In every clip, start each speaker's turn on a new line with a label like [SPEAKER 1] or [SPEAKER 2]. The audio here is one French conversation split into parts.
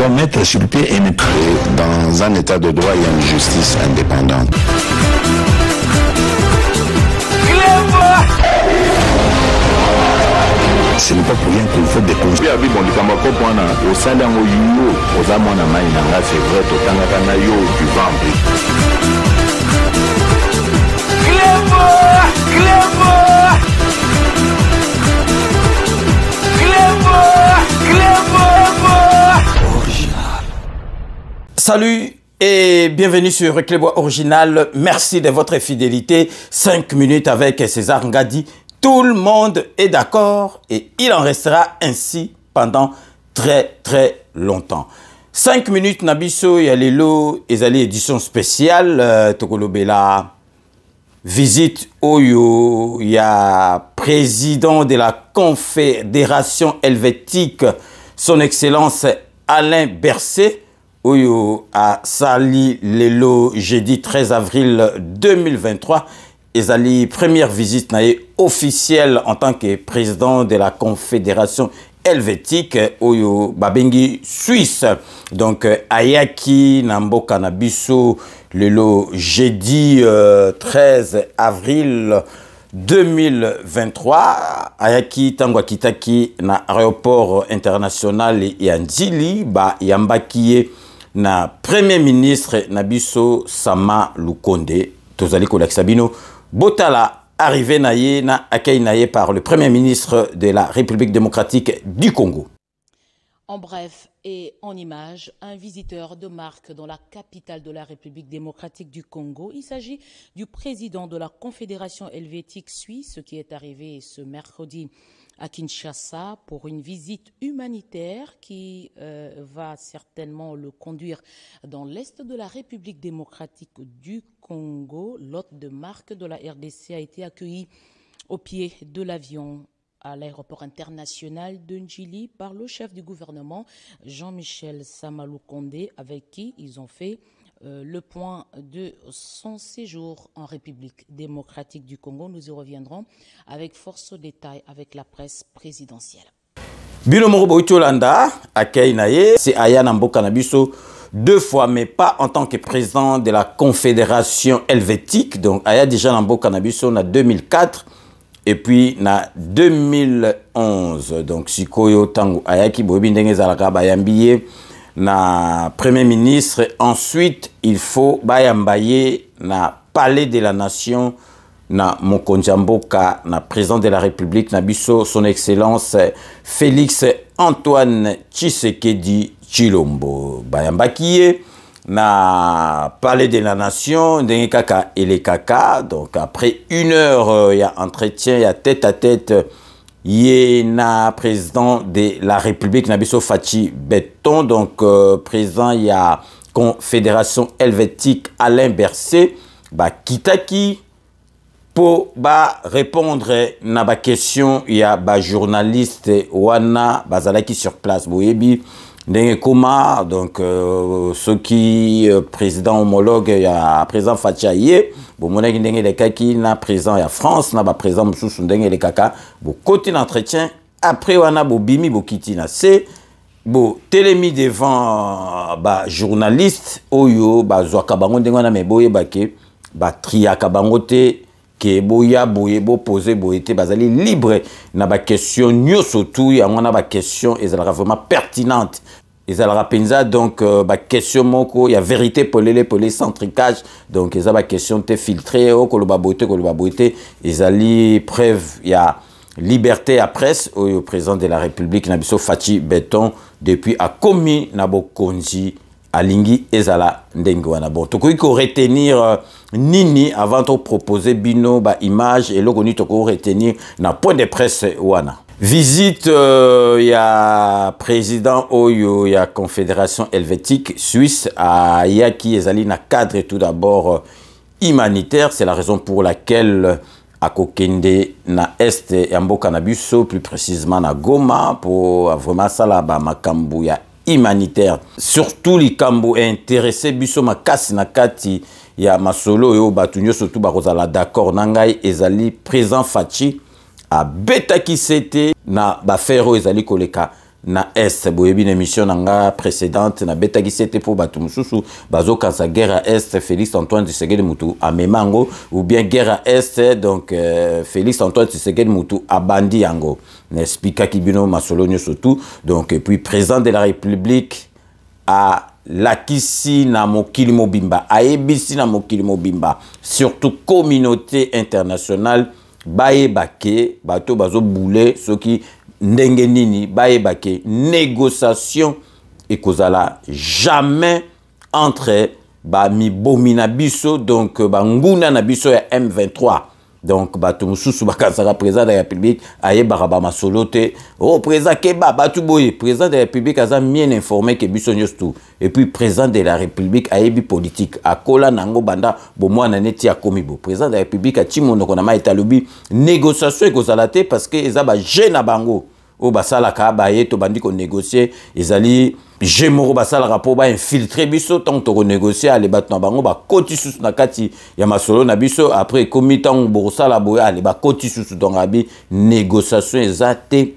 [SPEAKER 1] doit mettre sur pied et dans un état de droit, il y a une justice indépendante. Ce n'est pas pour rien qu'il faut des conseils.
[SPEAKER 2] Salut et bienvenue sur Reclebois Original. Merci de votre fidélité. 5 minutes avec César Ngadi. Tout le monde est d'accord et il en restera ainsi pendant très longtemps. 5 minutes Nabiso et Alelo ezali édition spéciale Tokolobela visite Oyo, il y a président de la Confédération helvétique, son excellence Alain Berset, Oyo a sali lelo jeudi 13 avril 2023. Ezali première visite officielle en tant que président de la Confédération helvétique Oyo Babengi Suisse. Donc Ayaki Namboka Nabiso lelo jeudi 13 avril 2023 Ayaki Tangwa Kitaki na aéroport international ya Nzili ba yambakiye na premier ministre Nabiso Sama Lukonde tozali kolakisa bino Botala arrivé naye na accueil naye par le premier ministre de la République démocratique du Congo.
[SPEAKER 3] En bref et en image, un visiteur de marque dans la capitale de la République démocratique du Congo. Il s'agit du président de la Confédération helvétique suisse qui est arrivé ce mercredi à Kinshasa pour une visite humanitaire qui va certainement le conduire dans l'est de la République démocratique du Congo. L'hôte de marque de la RDC a été accueilli au pied de l'avion à l'aéroport international de Njili par le chef du gouvernement Jean-Michel Sama Lukonde, avec qui ils ont fait le point de son séjour en République démocratique du Congo. Nous y reviendrons avec force au détail avec la presse présidentielle.
[SPEAKER 2] Bilo Morobo Yolanda, accueil naye, c'est Ayana Mboka Nabiso 2 fois, mais pas en tant que président de la Confédération helvétique. Donc Aya déjà Mboka Nabiso en 2004 et puis en 2011. Donc Sikoyo Tango Ayaki Bobi Ndenge Zalaka Bayambiye na premier ministre. Ensuite il faut bayambaye na palais de la nation na Mokonjamboka na président de la République Nabiso son excellence Félix Antoine Tshisekedi Tshilombo bayambakiye na palais de la nation ndenge kaka ele kaka. Donc après 1 heure il y a entretien, il y a tête à tête na président de la République Nabiso Fachi Beton. Donc président il y a Confédération helvétique Alain Berset ba kitaki pour ba répondre na ba question. Il y a ba journaliste wana bazalaki sur place boyebi ndenge koma. Donc ceux qui président homologue il y a président Fachi ye bon monaki ndenge le kaki na président ya France na ba président mususu ndenge le kaka bo côté d'entretien après wana bo bimi bo kitina c'est bo télémi devant ba journaliste oyo ba zwaka bango ndenge wana me boye bake ba triaka bango te ke boya boye bo poser boye te bazali libre na ba question nyoso tout ya ngona ba question ezalaka vraiment pertinente ezalaka penza. Donc ba question moko ya vérité polele sans tricage. Donc eza ba question te filtré o koloba boite ezali preuve ya liberté à presse au président de la République Nabiso Fachi Beton depuis a commis na bokonzi alingi ezala ndenge wana. Bon tokoki ko retenir nini avant de proposer bino ba image et logoni toko retenir na point de presse wana. Visite ya président oyo ya Confédération helvétique suisse à Yaki ezali na cadre tout d'abord humanitaire. C'est la raison pour laquelle à Kokende na est ya mboka na biso, plus précisément na Goma, pour vraiment sala ba makambu ya humanitaire. Surtout les kambu intéressé biso makasi na kati ya masolo yo batunyo surtout bakozala d'accord nangai ezali présent Fachi a beta qui c'était na bafero ezali koleka na est boyebi une émission nanga précédente na betaki c'était pour batu mususu bazo kansa guerre à est Félix Antoine Tshisekedi Mutu a memango ou bien guerre à est donc Félix Antoine Tshisekedi Mutu a bandi yango n'explique kibino masolonio surtout donc et puis président de la République a lakisi na mokili mobimba aebisi na mokili mobimba surtout communauté internationale bayebake bato bazo boule soki ndenge nini bayebake négociation ekozala jamais entre ba mibomi na biso donc ba nguna na biso ya M23 donc bato mususu bakansaka président de la République ayebaka ba masolote oh président keba batu boye président de la République aza bien informé que biso nyos et puis président de la République ayebi politique akola nango banda bo mwana neti akomi bo président de la République a timono kona ma etalobi négociation ekozala te parce que eza ba jeune bango o basala ka baye to bandi ko négocier ezali jemoro basala rapport ba infiltrer biso tant to négocier ale batna bango ba koti susu na kati ya masolo na biso après komitan borosala boya ale ba koti susu donc abi négociation ezate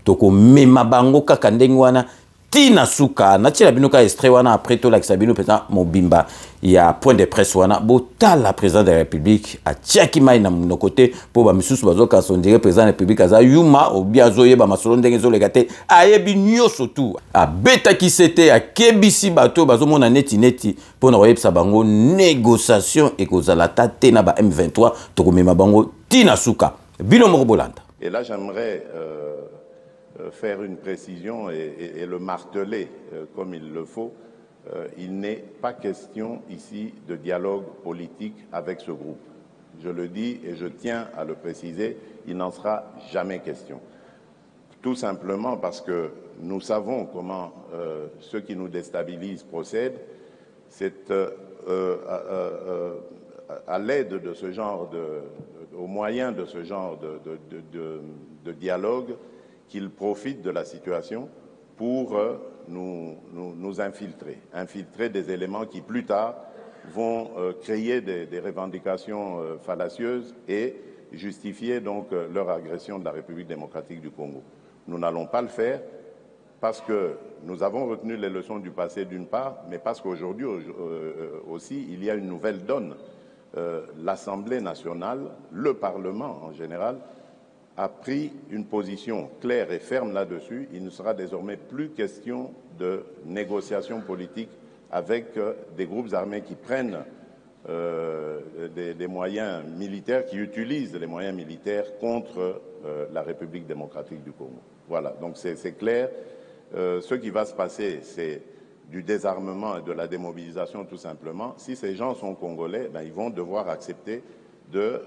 [SPEAKER 2] to ko mema bango kaka ndenge wana tina suka na tila bino ka extrait wana après to la kisabino peut-être mobimba il y a point de presse wana botala président de la République a tiaki mai na mon côté pour ba misusu bazoka son dire président de la République aza yuma ou bien zoye ba masolo ndenge zo legate ayebi nyoso tout a beta ki c'était a kebisi bato bazomona neti pour na oyebisa bango négociation et kozala tate na ba M23 to komema bango tina suka bino moko bolanda.
[SPEAKER 4] Et là j'aimerais faire une précision et le marteler comme il le faut. Il n'est pas question ici de dialogue politique avec ce groupe. Je le dis et je tiens à le préciser, il n'en sera jamais question. Tout simplement parce que nous savons comment ceux qui nous déstabilisent procèdent. C'est à l'aide de ce genre au moyen de ce genre de dialogue qu'ils profitent de la situation pour nous infiltrer des éléments qui plus tard vont créer des revendications fallacieuses et justifier donc leur agression de la République démocratique du Congo. Nous n'allons pas le faire parce que nous avons retenu les leçons du passé d'une part, mais parce qu'aujourd'hui aussi il y a une nouvelle donne. L'Assemblée nationale, le Parlement en général, a pris une position claire et ferme là-dessus. Il ne sera désormais plus question de négociation politique avec des groupes armés qui prennent des moyens militaires, qui utilisent les moyens militaires contre la République démocratique du Congo. Voilà, donc c'est clair. Ce qui va se passer, c'est du désarmement et de la démobilisation tout simplement. Si ces gens sont congolais, ben, ils vont devoir accepter de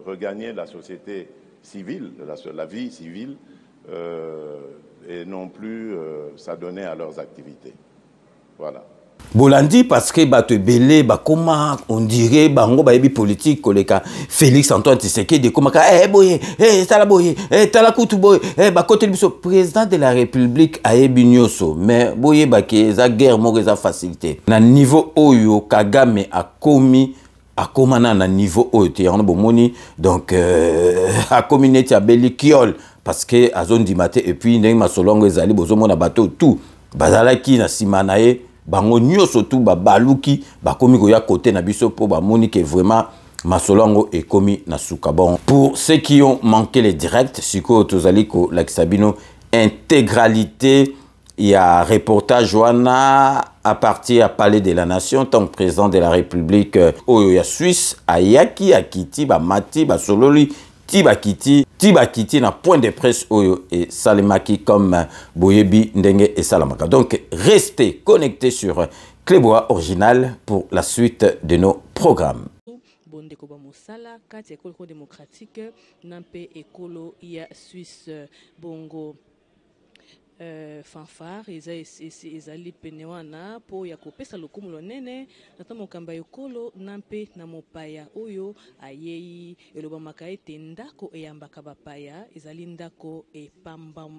[SPEAKER 4] regagner la société civile, la vie civile, et non plus s'adonner à leurs activités. Voilà.
[SPEAKER 2] Bolandi parce que bato belé ba comment on dirait bango ba yebi politique koleka Félix Antoine Tshisekedi comment boye tala boye tala kutu boye ba côté biso président de la République a yebi nyoso mais boye ba ke za guerre mo za facilité na niveau oyo Kagame a commis akomana na niveau oyo te yango bomoni donc a communauté a beli kiol parce que a zone du matin et puis ndenge masolongo ezali bozomona bato tout bazalaki na simanaye bango nyoso tout baluki bakomi koya côté na biso po bamoni que vraiment masolongo est commis na suka. Bon, pour ceux qui ont manqué les directs siko tozali ko lakisabino intégralité. Il y a un reportage wana à partir à Palais de la Nation, tant que président de la République Oyo Suisse, Ayaki, Akiti, Mati, Sololi, Tibakiti na point de presse Oyo et Salemaki comme Boyebi, Ndenge et Salamaka. Donc restez connectés sur Clébois Original pour la suite de nos programmes.
[SPEAKER 3] Bondeko ba mosala kati ekolo démocratique nampe ekolo ya Suisse bongo fanfare ezali pene wana po ya kopesa lokumu lonene nata mokamba ekolo nampe na mopaya oyo ayei elobamaka ete ndako eyambaka bapaya ezali ndako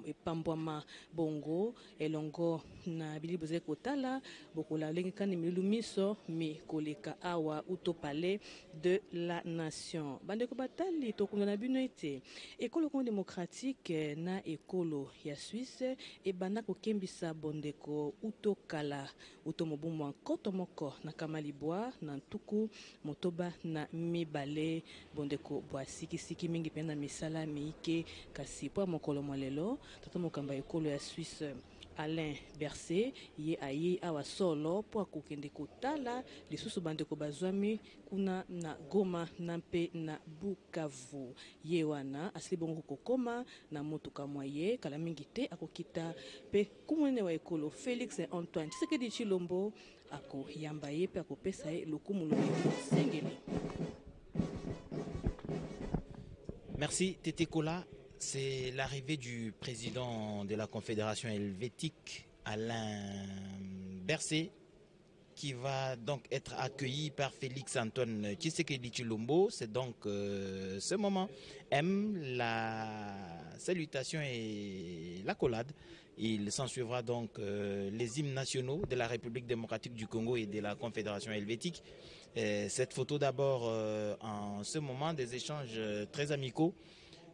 [SPEAKER 3] epambwama bongo elongo na bilibo zali kotala bokola lenge kani milu miso mi koleka awa uto palais de la nation bandeko batali tokunda na bino ete ekolo démocratique na ekolo ya Suisse
[SPEAKER 5] ebanda kokembisa bondeko utokala utomobumu nkoto moko na kamalibwa na ntuku motoba na mibale bondeko bwa sikisiki mingi pe na misala miike kasi po mokolo molelo tata mokamba ekolo ya Suisse Alain Berset ye aye awa solo po akokende kotala lisusu bandeko bazwami kuna na Goma na mpe na Bukavu ye wana asili bongo kokoma na motuka moye kala mingi te akokita pe kumwene wa ekolo Félix Antoine Tshisekedi Tshilombo ako yamba ye pe akopesa ye lokumu sengeli.
[SPEAKER 6] Merci Tété Kola. C'est l'arrivée du président de la Confédération helvétique, Alain Berset, qui va donc être accueilli par Félix Antoine Tshisekedi Tshilombo. C'est donc ce moment M, la salutation et l'accolade. Il s'ensuivra donc les hymnes nationaux de la République démocratique du Congo et de la Confédération helvétique. Cette photo d'abord en ce moment des échanges très amicaux.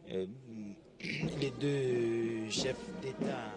[SPEAKER 6] Les deux chefs d'État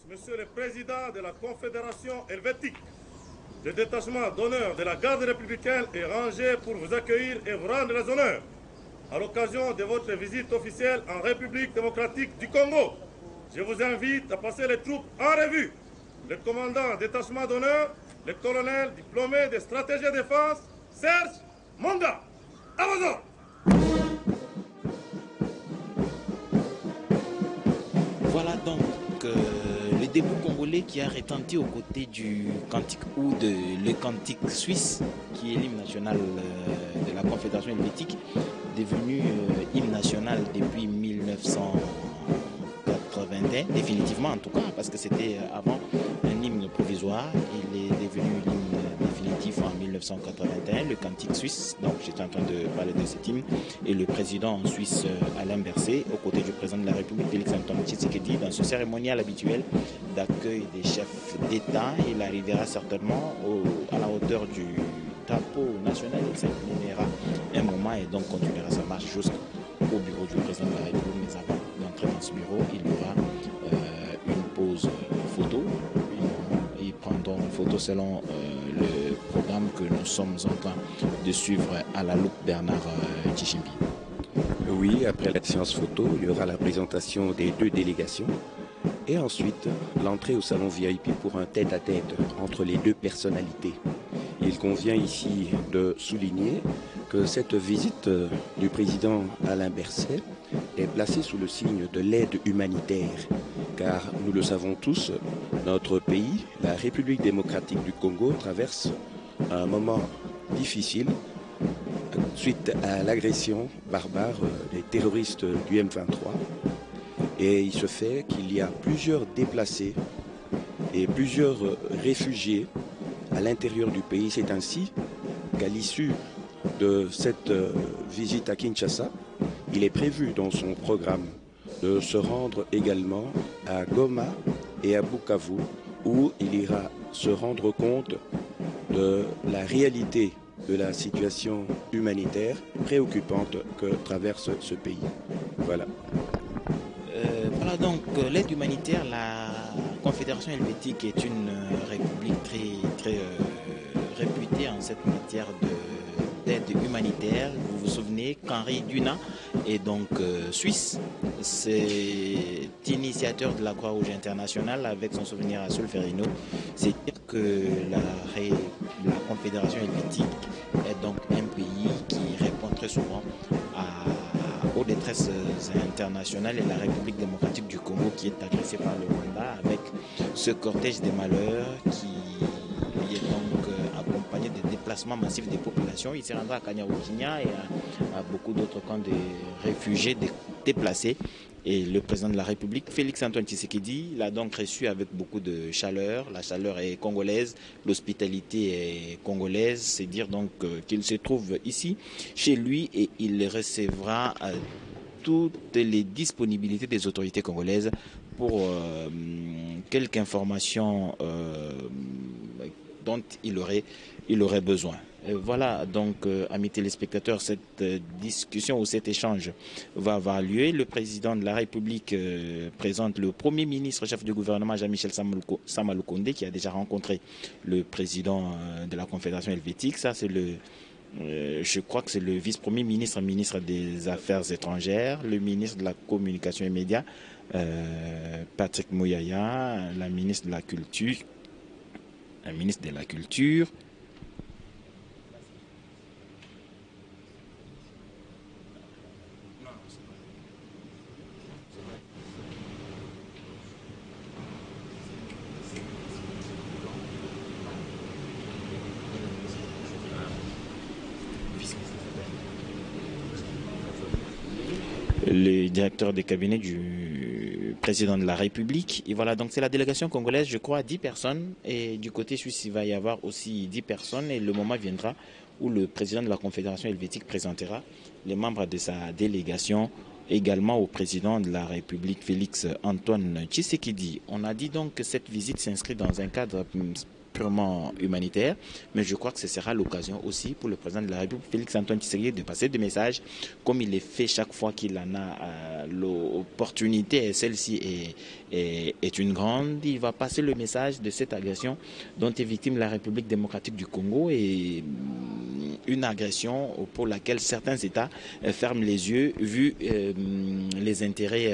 [SPEAKER 7] Monsieur le Président de la Confédération helvétique, le détachement d'honneur de la garde républicaine est rangé pour vous accueillir et vous rendre les honneurs à l'occasion de votre visite officielle en République démocratique du Congo. Je vous invite à passer les troupes en revue. Le commandant détachement d'honneur, le colonel diplômé de stratégie de défense, Serge Monga. À vos ordres.
[SPEAKER 6] Voilà donc le début congolais qui a retenti aux côtés du cantique ou de le cantique suisse, qui est l'hymne national de la Confédération helvétique, devenu hymne national depuis 1981, définitivement en tout cas, parce que c'était avant un hymne provisoire. Il est devenu l'hymne définitif en 1981, le cantique suisse. Donc j'étais en train de parler de cet hymne. Et le président en Suisse, Alain Berset, aux côtés du président de la République, Félix-Antoine Tshisekedi, dans ce cérémonial habituel d'accueil des chefs d'État. Il arrivera certainement à la hauteur du drapeau national. Il s'inclinera un moment et donc continuera sa marche jusqu'au bureau du président de la République. Mais avant d'entrer dans ce bureau, il y aura une pause photo. Ils prendront une photo selon le programme que nous sommes en train de suivre à la loupe Bernard Tchishimbi.
[SPEAKER 8] Oui, après la séance photo, il y aura la présentation des deux délégations et ensuite l'entrée au salon VIP pour un tête-à-tête entre les deux personnalités. Il convient ici de souligner que cette visite du président Alain Berset est placée sous le signe de l'aide humanitaire, car nous le savons tous, notre pays, la République démocratique du Congo, traverse un moment difficile suite à l'agression barbare des terroristes du M23. Et il se fait qu'il y a plusieurs déplacés et plusieurs réfugiés à l'intérieur du pays. C'est ainsi qu'à l'issue de cette visite à Kinshasa, il est prévu dans son programme de se rendre également à Goma et à Bukavu, où il ira se rendre compte de la réalité de la situation humanitaire préoccupante que traverse ce pays. Voilà.
[SPEAKER 6] Voilà donc l'aide humanitaire. La Confédération helvétique est une république très réputée en cette matière d'aide humanitaire. Vous vous souvenez qu'Henri Dunant est donc suisse. C'est initiateur de la Croix-Rouge internationale avec son souvenir à Solferino. C'est dire que la Confédération helvétique est donc un pays qui répond très souvent aux détresses internationales, et la République démocratique du Congo qui est agressée par le Rwanda avec ce cortège des malheurs qui est donc accompagné des déplacements massifs des populations. Il se rendra à Kanyarukinya et à beaucoup d'autres camps de réfugiés déplacés. Et le président de la République, Félix-Antoine Tshisekedi, l'a donc reçu avec beaucoup de chaleur. La chaleur est congolaise, l'hospitalité est congolaise. C'est dire donc qu'il se trouve ici, chez lui, et il recevra toutes les disponibilités des autorités congolaises pour quelques informations dont il aurait besoin. Voilà donc, amis téléspectateurs, cette discussion ou cet échange va avoir lieu. Le président de la République présente le Premier ministre, chef du gouvernement, Jean-Michel Sama Lukonde, qui a déjà rencontré le président de la Confédération helvétique. Ça, c'est je crois que c'est le vice-premier ministre, ministre des Affaires étrangères, le ministre de la Communication et Médias, Patrick Mouyaya, la ministre de la Culture, le directeur des cabinets du président de la République. Et voilà, donc c'est la délégation congolaise, je crois, 10 personnes. Et du côté suisse, il va y avoir aussi 10 personnes. Et le moment viendra où le président de la Confédération helvétique présentera les membres de sa délégation également au président de la République, Félix-Antoine Tshisekedi. On a dit donc que cette visite s'inscrit dans un cadre purement humanitaire, mais je crois que ce sera l'occasion aussi pour le président de la République, Félix-Antoine Tshisekedi, de passer des messages comme il est fait chaque fois qu'il en a l'opportunité, et celle-ci est une grande. Il va passer le message de cette agression dont est victime la République démocratique du Congo, et une agression pour laquelle certains États ferment les yeux vu les intérêts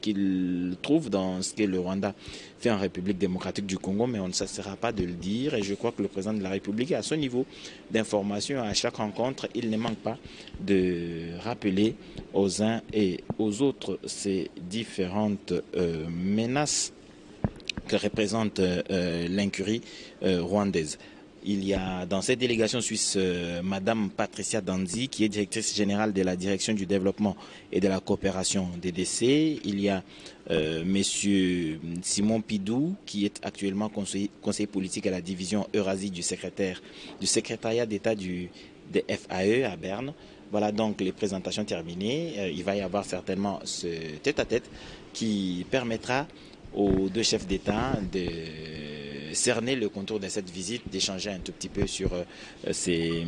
[SPEAKER 6] qu'ils trouvent dans ce que le Rwanda fait en République démocratique du Congo, mais on ne cessera pas de le dire. Et je crois que le président de la République, à son niveau d'information, à chaque rencontre, il ne manque pas de rappeler aux uns et aux autres ces différentes menaces que représente l'incurie rwandaise. Il y a dans cette délégation suisse Madame Patricia Danzi, qui est directrice générale de la direction du développement et de la coopération DDC. Il y a Monsieur Simon Pidou, qui est actuellement conseiller politique à la division Eurasie du secrétariat d'État des FAE à Berne. Voilà donc les présentations terminées. Il va y avoir certainement ce tête-à-tête qui permettra aux deux chefs d'État de cerner le contour de cette visite, d'échanger un tout petit peu sur ces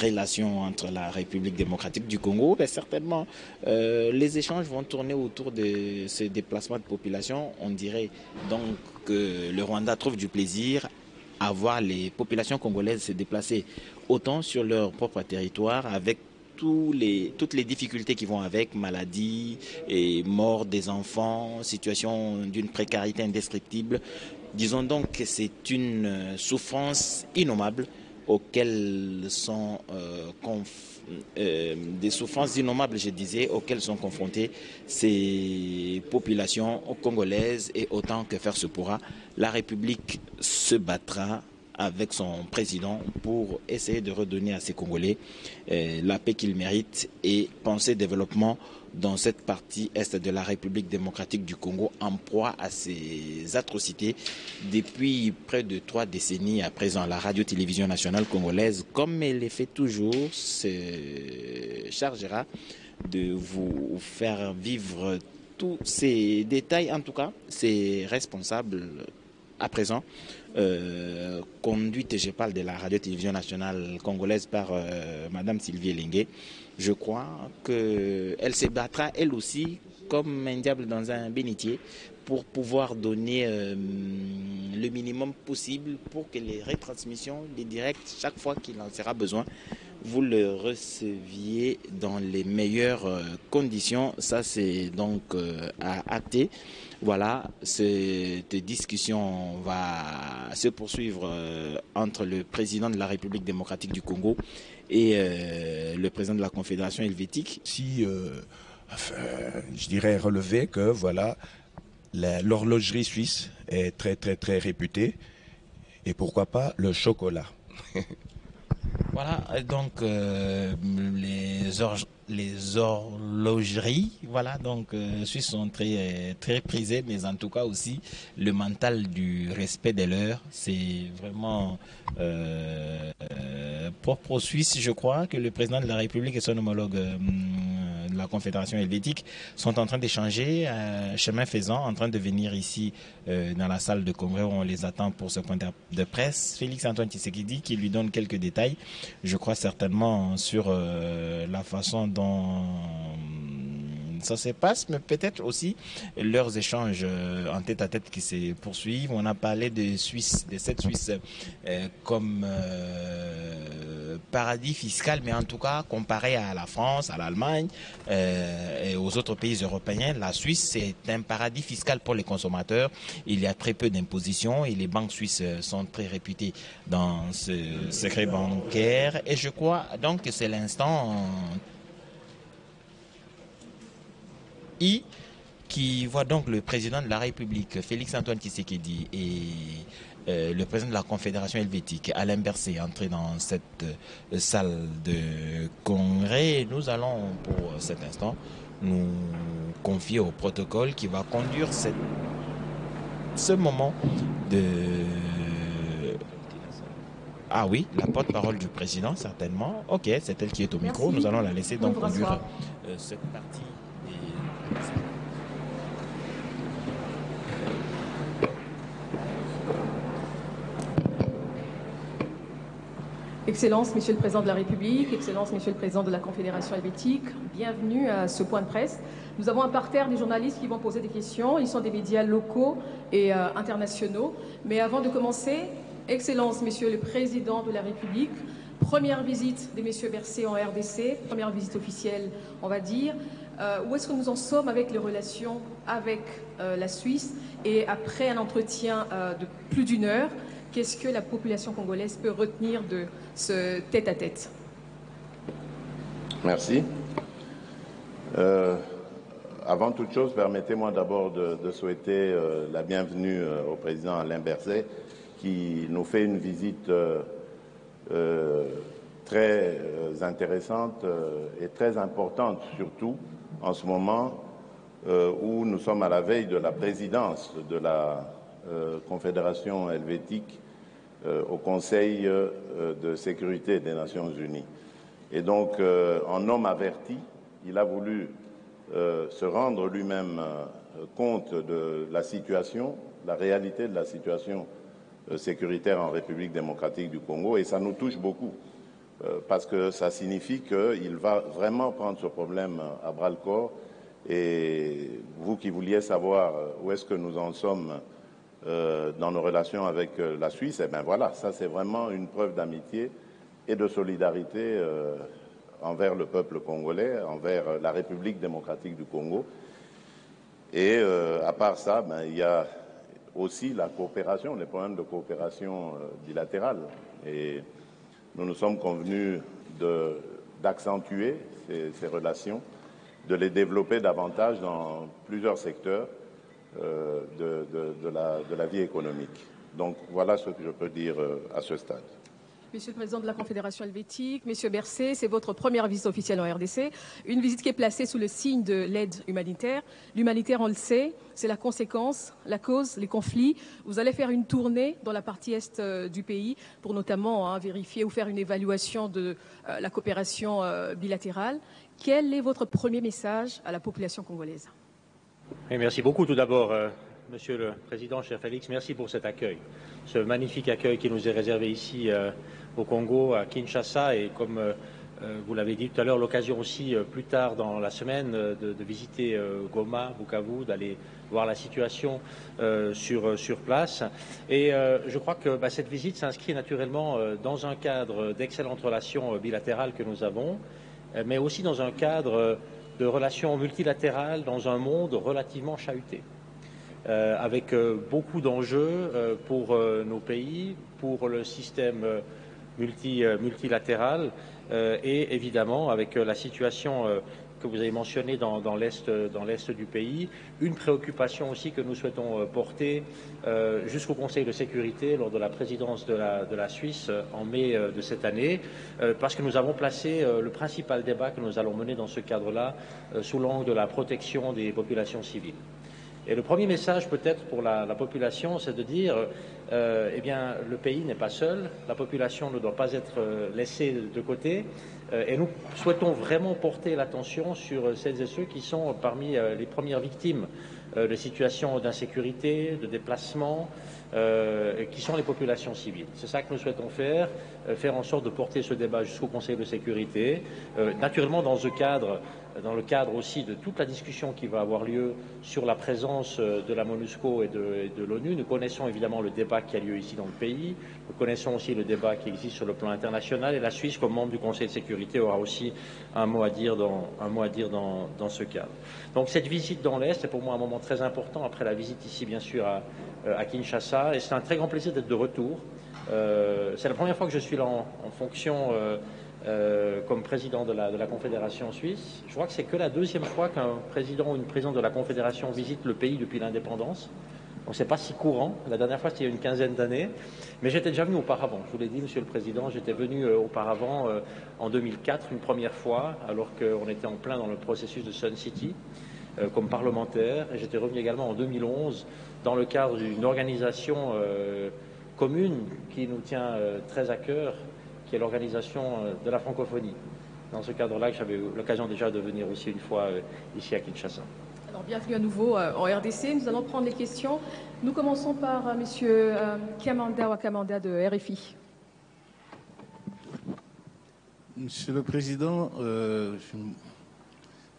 [SPEAKER 6] relations entre la République démocratique du Congo. Et certainement, les échanges vont tourner autour de ce déplacement de population. On dirait donc que le Rwanda trouve du plaisir à voir les populations congolaises se déplacer autant sur leur propre territoire avec toutes les difficultés qui vont avec, maladies et mort des enfants, situation d'une précarité indescriptible. Disons donc que c'est une souffrance innommable auxquelles sont des souffrances innommables, je disais, auxquelles sont confrontées ces populations congolaises, et autant que faire se pourra, la République se battra avec son président pour essayer de redonner à ces Congolais la paix qu'ils méritent et penser développement dans cette partie est de la République démocratique du Congo, en proie à ces atrocités depuis près de 3 décennies à présent. La radio-télévision nationale congolaise, comme elle le fait toujours, se chargera de vous faire vivre tous ces détails. En tout cas, c'est responsable à présent, conduite, je parle de la radio-télévision nationale congolaise par Madame Sylvie Elengue. Je crois qu'elle se battra elle aussi comme un diable dans un bénitier pour pouvoir donner le minimum possible pour que les retransmissions, les directs, chaque fois qu'il en sera besoin, vous le receviez dans les meilleures conditions. Ça, c'est donc à acter. Voilà, cette discussion va se poursuivre entre le président de la République démocratique du Congo et le président de la Confédération helvétique.
[SPEAKER 8] Si, je dirais relever que voilà, l'horlogerie suisse est très très très réputée, et pourquoi pas le chocolat.
[SPEAKER 6] Voilà, donc les horlogeries, voilà, donc suisses sont très très prisées, mais en tout cas aussi le mental du respect de l'heure, c'est vraiment propre aux Suisses. Je crois que le président de la République et son homologue de la Confédération helvétique sont en train d'échanger, chemin faisant, en train de venir ici dans la salle de congrès où on les attend pour ce point de presse. Félix Antoine Tshisekedi qui lui donne quelques détails, je crois certainement sur la façon dont ça se passe, mais peut-être aussi leurs échanges en tête-à-tête qui se poursuivent. On a parlé de cette Suisse comme paradis fiscal, mais en tout cas, comparé à la France, à l'Allemagne et aux autres pays européens, la Suisse, c'est un paradis fiscal pour les consommateurs. Il y a très peu d'impositions et les banques suisses sont très réputées dans ce secret bancaire. Et je crois donc que c'est l'instant qui voit donc le président de la République, Félix Antoine Tshisekedi, et le président de la Confédération helvétique, Alain Berset, entrer dans cette salle de congrès. Nous allons, pour cet instant, nous confier au protocole qui va conduire ce moment de... Ah oui, la porte-parole du président, certainement. Ok, c'est elle qui est au micro. Merci. Nous allons la laisser donc conduire cette partie.
[SPEAKER 9] Excellences, Monsieur le Président de la République, Excellences, Monsieur le Président de la Confédération helvétique, bienvenue à ce point de presse. Nous avons un parterre des journalistes qui vont poser des questions. Ils sont des médias locaux et internationaux. Mais avant de commencer, Excellences, Monsieur le Président de la République, première visite de Monsieur Berset en RDC, première visite officielle, on va dire. Où est-ce que nous en sommes avec les relations avec la Suisse? Et après un entretien de plus d'1 heure, qu'est-ce que la population congolaise peut retenir de ce tête-à-tête?
[SPEAKER 4] Merci. Avant toute chose, permettez-moi d'abord de souhaiter la bienvenue au président Alain Berset, qui nous fait une visite très intéressante et très importante, surtout en ce moment où nous sommes à la veille de la présidence de la Confédération helvétique au Conseil de sécurité des Nations Unies. Et donc, en homme averti, il a voulu se rendre lui-même compte de la situation, la réalité de la situation sécuritaire en République démocratique du Congo, et ça nous touche beaucoup, parce que ça signifie qu'il va vraiment prendre ce problème à bras-le-corps. Et vous qui vouliez savoir où est-ce que nous en sommes dans nos relations avec la Suisse, eh bien voilà, ça c'est vraiment une preuve d'amitié et de solidarité envers le peuple congolais, envers la République démocratique du Congo. Et à part ça, ben, il y a aussi la coopération, les problèmes de coopération bilatérale. Et nous nous sommes convenus d'accentuer ces relations, de les développer davantage dans plusieurs secteurs de la vie économique. Donc voilà ce que je peux dire à ce stade.
[SPEAKER 9] Monsieur le Président de la Confédération helvétique, Monsieur Bercé, c'est votre première visite officielle en RDC, une visite qui est placée sous le signe de l'aide humanitaire. L'humanitaire, on le sait, c'est la conséquence, la cause, les conflits. Vous allez faire une tournée dans la partie est du pays pour notamment vérifier ou faire une évaluation de la coopération bilatérale. Quel est votre premier message à la population congolaise?
[SPEAKER 10] Et merci beaucoup tout d'abord. Monsieur le Président, cher Félix, merci pour cet accueil, ce magnifique accueil qui nous est réservé ici au Congo, à Kinshasa, et comme vous l'avez dit tout à l'heure, l'occasion aussi plus tard dans la semaine de visiter Goma, Bukavu, d'aller voir la situation sur place. Et je crois que cette visite s'inscrit naturellement dans un cadre d'excellentes relations bilatérales que nous avons, mais aussi dans un cadre de relations multilatérales dans un monde relativement chahuté. Avec beaucoup d'enjeux pour nos pays, pour le système multilatéral et évidemment avec la situation que vous avez mentionnée dans l'est du pays, une préoccupation aussi que nous souhaitons porter jusqu'au Conseil de sécurité lors de la présidence de la Suisse en mai de cette année, parce que nous avons placé le principal débat que nous allons mener dans ce cadre-là sous l'angle de la protection des populations civiles. Et le premier message peut-être pour la population, c'est de dire, eh bien, le pays n'est pas seul, la population ne doit pas être laissée de côté, et nous souhaitons vraiment porter l'attention sur celles et ceux qui sont parmi les premières victimes de situations d'insécurité, de déplacement, qui sont les populations civiles. C'est ça que nous souhaitons faire en sorte de porter ce débat jusqu'au Conseil de sécurité, naturellement dans le cadre aussi de toute la discussion qui va avoir lieu sur la présence de la MONUSCO et de l'ONU. Nous connaissons évidemment le débat qui a lieu ici dans le pays, nous connaissons aussi le débat qui existe sur le plan international, et la Suisse, comme membre du Conseil de sécurité, aura aussi un mot à dire dans ce cadre. Donc cette visite dans l'Est est pour moi un moment très important, après la visite ici bien sûr à Kinshasa, et c'est un très grand plaisir d'être de retour. C'est la première fois que je suis là en fonction comme président de la Confédération suisse. Je crois que c'est que la deuxième fois qu'un président ou une présidente de la Confédération visite le pays depuis l'indépendance. Donc c'est pas si courant. La dernière fois, c'était il y a une quinzaine d'années. Mais j'étais déjà venu auparavant. Je vous l'ai dit, Monsieur le Président, j'étais venu auparavant en 2004, une première fois, alors qu'on était en plein dans le processus de Sun City, comme parlementaire. Et j'étais revenu également en 2011 dans le cadre d'une organisation commune qui nous tient très à cœur, qui est l'organisation de la francophonie. Dans ce cadre-là, j'avais eu l'occasion déjà de venir aussi une fois ici à Kinshasa.
[SPEAKER 9] Alors, bienvenue à nouveau en RDC. Nous allons prendre les questions. Nous commençons par Monsieur Kamanda Wakamanda de RFI.
[SPEAKER 11] Monsieur le Président,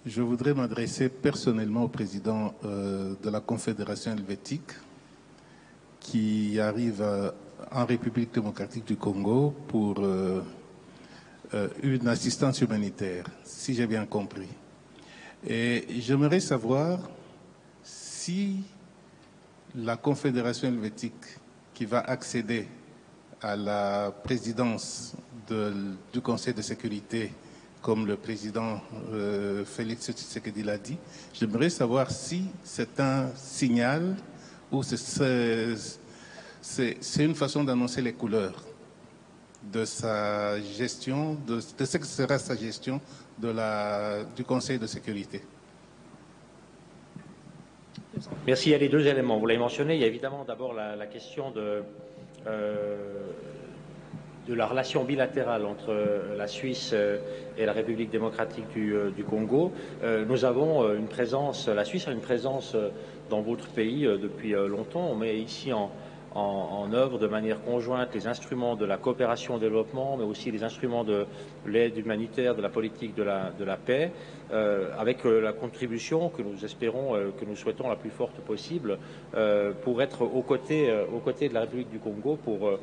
[SPEAKER 11] je voudrais m'adresser personnellement au Président de la Confédération helvétique qui arrive en République démocratique du Congo pour une assistance humanitaire, si j'ai bien compris. Et j'aimerais savoir si la Confédération helvétique qui va accéder à la présidence du Conseil de sécurité, comme le président Félix Tshisekedi l'a dit, j'aimerais savoir si c'est un signal ou c'est une façon d'annoncer les couleurs de sa gestion, de ce que sera sa gestion du Conseil de sécurité.
[SPEAKER 10] Merci. Il y a les deux éléments. Vous l'avez mentionné. Il y a évidemment d'abord la question de la relation bilatérale entre la Suisse et la République démocratique du Congo. Nous avons une présence, la Suisse a une présence dans votre pays depuis longtemps. On met ici en œuvre de manière conjointe les instruments de la coopération au développement, mais aussi les instruments de l'aide humanitaire, de la politique de la paix, avec la contribution que nous espérons, que nous souhaitons la plus forte possible, pour être aux côtés de la République du Congo pour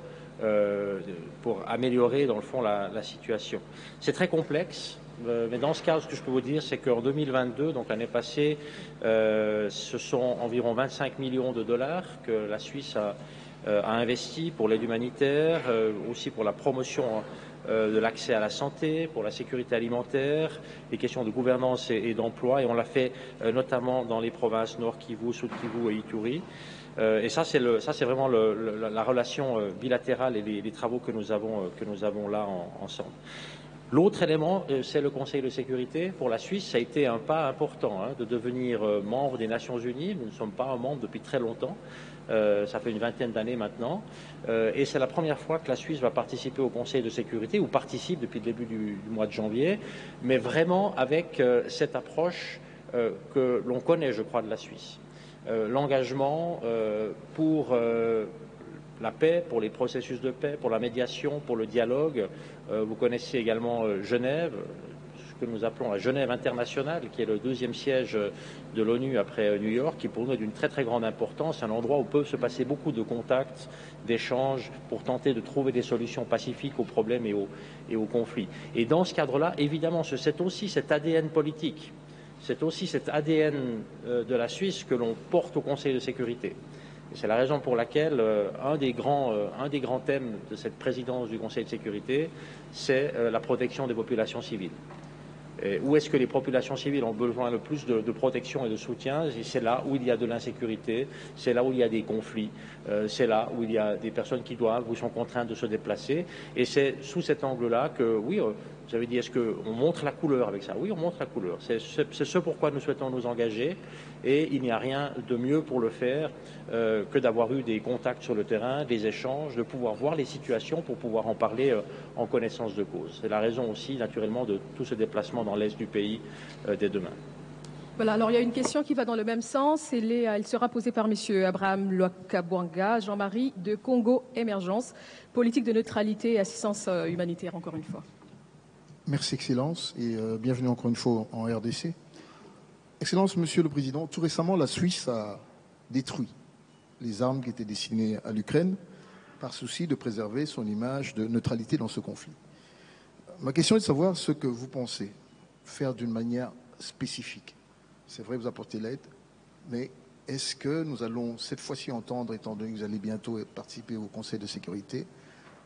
[SPEAKER 10] améliorer, dans le fond, la situation. C'est très complexe. Mais dans ce cas, ce que je peux vous dire, c'est qu'en 2022, donc l'année passée, ce sont environ 25 millions de dollars que la Suisse a investi pour l'aide humanitaire, aussi pour la promotion de l'accès à la santé, pour la sécurité alimentaire, les questions de gouvernance et d'emploi. Et on l'a fait notamment dans les provinces Nord Kivu, Sud Kivu et Ituri. Et ça, c'est vraiment la relation bilatérale et les travaux que nous avons là ensemble. L'autre élément, c'est le Conseil de sécurité. Pour la Suisse, ça a été un pas important de devenir membre des Nations Unies. Nous ne sommes pas un membre depuis très longtemps. Ça fait une vingtaine d'années maintenant. Et c'est la première fois que la Suisse va participer au Conseil de sécurité, ou participe depuis le début du mois de janvier, mais vraiment avec cette approche que l'on connaît, je crois, de la Suisse. L'engagement pour la paix, pour les processus de paix, pour la médiation, pour le dialogue. Vous connaissez également Genève, ce que nous appelons la Genève internationale, qui est le deuxième siège de l'ONU après New York, qui pour nous est d'une très très grande importance, un endroit où peuvent se passer beaucoup de contacts, d'échanges, pour tenter de trouver des solutions pacifiques aux problèmes et aux conflits. Et dans ce cadre-là, évidemment, c'est aussi cet ADN politique, c'est aussi cet ADN de la Suisse que l'on porte au Conseil de sécurité. C'est la raison pour laquelle un des grands thèmes de cette présidence du Conseil de sécurité, c'est la protection des populations civiles. Et où est-ce que les populations civiles ont besoin le plus de protection et de soutien? C'est là où il y a de l'insécurité, c'est là où il y a des conflits, c'est là où il y a des personnes qui doivent ou sont contraintes de se déplacer. Et c'est sous cet angle-là que, oui, vous avez dit, est-ce qu'on montre la couleur avec ça? Oui, on montre la couleur. C'est ce pourquoi nous souhaitons nous engager. Et il n'y a rien de mieux pour le faire que d'avoir eu des contacts sur le terrain, des échanges, de pouvoir voir les situations pour pouvoir en parler en connaissance de cause. C'est la raison aussi, naturellement, de tout ce déplacement dans l'est du pays dès demain.
[SPEAKER 9] Voilà, alors il y a une question qui va dans le même sens. Elle sera posée par M. Abraham Lwakabwanga, Jean-Marie de Congo Émergence, politique de neutralité et assistance humanitaire, encore une fois.
[SPEAKER 12] Merci, Excellence, et bienvenue encore une fois en RDC. Excellence, Monsieur le Président, tout récemment, la Suisse a détruit les armes qui étaient destinées à l'Ukraine par souci de préserver son image de neutralité dans ce conflit. Ma question est de savoir ce que vous pensez faire d'une manière spécifique. C'est vrai, vous apportez l'aide, mais est-ce que nous allons cette fois-ci entendre, étant donné que vous allez bientôt participer au Conseil de sécurité,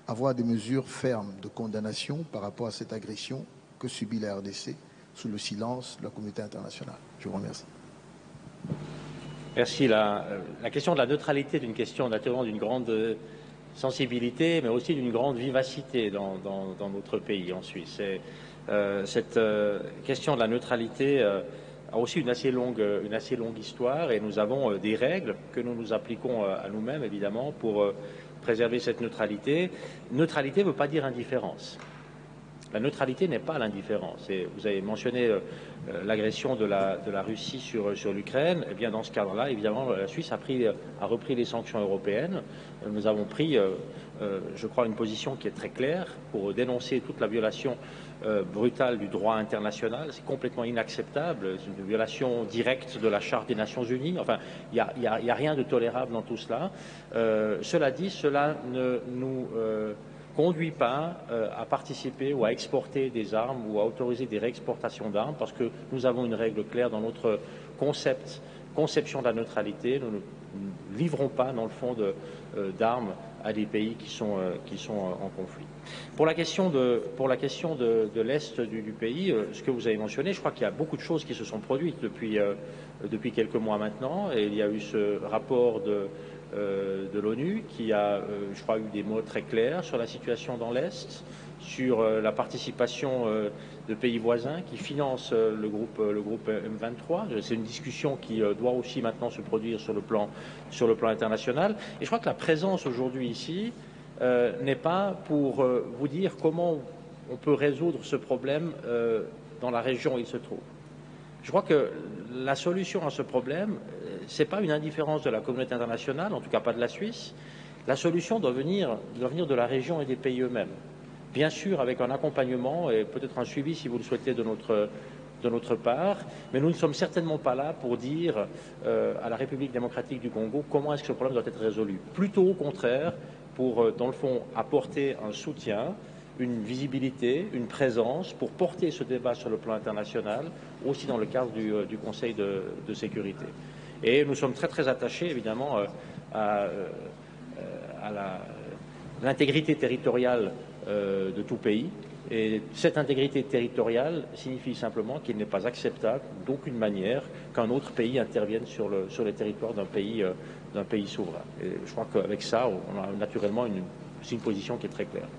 [SPEAKER 12] avoir des mesures fermes de condamnation par rapport à cette agression que subit la RDC sous le silence de la communauté internationale? Je vous remercie.
[SPEAKER 10] Merci. La question de la neutralité est une question naturellement d'une grande sensibilité, mais aussi d'une grande vivacité dans notre pays, en Suisse. Cette question de la neutralité a aussi une assez longue histoire, et nous avons des règles que nous nous appliquons à nous-mêmes, évidemment, pour préserver cette neutralité. Neutralité ne veut pas dire indifférence. La neutralité n'est pas l'indifférence. Et vous avez mentionné l'agression de la Russie sur l'Ukraine. Eh bien, dans ce cadre-là, évidemment, la Suisse a repris les sanctions européennes. Nous avons pris, je crois, une position qui est très claire pour dénoncer toute la violation brutale du droit international. C'est complètement inacceptable. C'est une violation directe de la Charte des Nations Unies. Enfin, il n'y a rien de tolérable dans tout cela. Cela dit, cela ne nous conduit pas à participer ou à exporter des armes ou à autoriser des réexportations d'armes, parce que nous avons une règle claire dans notre conception de la neutralité. Nous ne livrons pas, dans le fond, d'armes à des pays qui sont en conflit. Pour la question de l'Est du pays, ce que vous avez mentionné, je crois qu'il y a beaucoup de choses qui se sont produites depuis quelques mois maintenant. Et il y a eu ce rapport de l'ONU, qui a, je crois, eu des mots très clairs sur la situation dans l'Est, sur la participation de pays voisins qui financent le groupe M23. C'est une discussion qui doit aussi maintenant se produire sur le plan international. Et je crois que la présence aujourd'hui ici n'est pas pour vous dire comment on peut résoudre ce problème dans la région où il se trouve. Je crois que la solution à ce problème, ce n'est pas une indifférence de la communauté internationale, en tout cas pas de la Suisse. La solution doit venir de la région et des pays eux-mêmes. Bien sûr, avec un accompagnement et peut-être un suivi, si vous le souhaitez, de notre part, mais nous ne sommes certainement pas là pour dire à la République démocratique du Congo comment est-ce que ce problème doit être résolu. Plutôt au contraire, pour, dans le fond, apporter un soutien, une visibilité, une présence pour porter ce débat sur le plan international, aussi dans le cadre du Conseil de sécurité. Et nous sommes très très attachés évidemment à l'intégrité territoriale de tout pays. Et cette intégrité territoriale signifie simplement qu'il n'est pas acceptable d'aucune manière qu'un autre pays intervienne sur les territoires d'un pays souverain. Et je crois qu'avec ça, on a naturellement une position qui est très claire.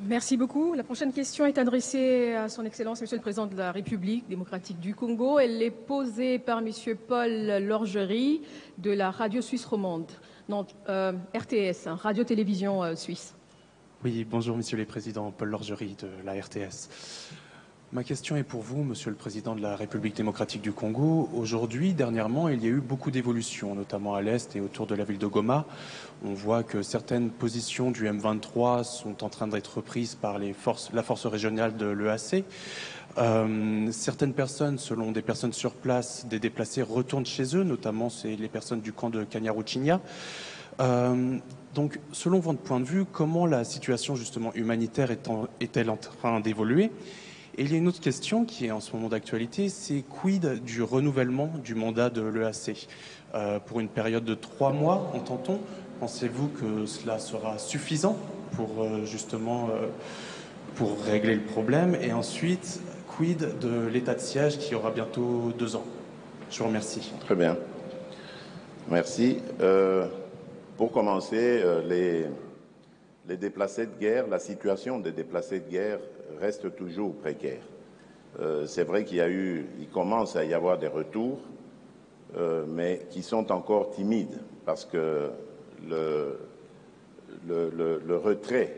[SPEAKER 9] Merci beaucoup. La prochaine question est adressée à son Excellence, Monsieur le Président de la République démocratique du Congo. Elle est posée par Monsieur Paul Lorgerie de la radio suisse romande, non, RTS, radio-télévision suisse.
[SPEAKER 13] Oui, bonjour Monsieur le Président, Paul Lorgerie de la RTS. Ma question est pour vous, Monsieur le Président de la République démocratique du Congo. Aujourd'hui, dernièrement, il y a eu beaucoup d'évolutions, notamment à l'Est et autour de la ville de Goma. On voit que certaines positions du M23 sont en train d'être reprises par la force régionale de l'EAC. Certaines personnes, selon des personnes sur place, des déplacés, retournent chez eux, notamment c'est les personnes du camp de Kanyaruchinya. Donc, selon votre point de vue, comment la situation justement humanitaire est-elle en train d'évoluer ? Et il y a une autre question qui est en ce moment d'actualité, c'est quid du renouvellement du mandat de l'EAC pour une période de 3 mois, entend-on. Pensez-vous que cela sera suffisant pour justement pour régler le problème? Et ensuite, quid de l'état de siège qui aura bientôt 2 ans? Je vous remercie.
[SPEAKER 4] Très bien. Merci. Pour commencer, les déplacés de guerre, la situation des déplacés de guerre reste toujours précaire. C'est vrai il commence à y avoir des retours, mais qui sont encore timides parce que le retrait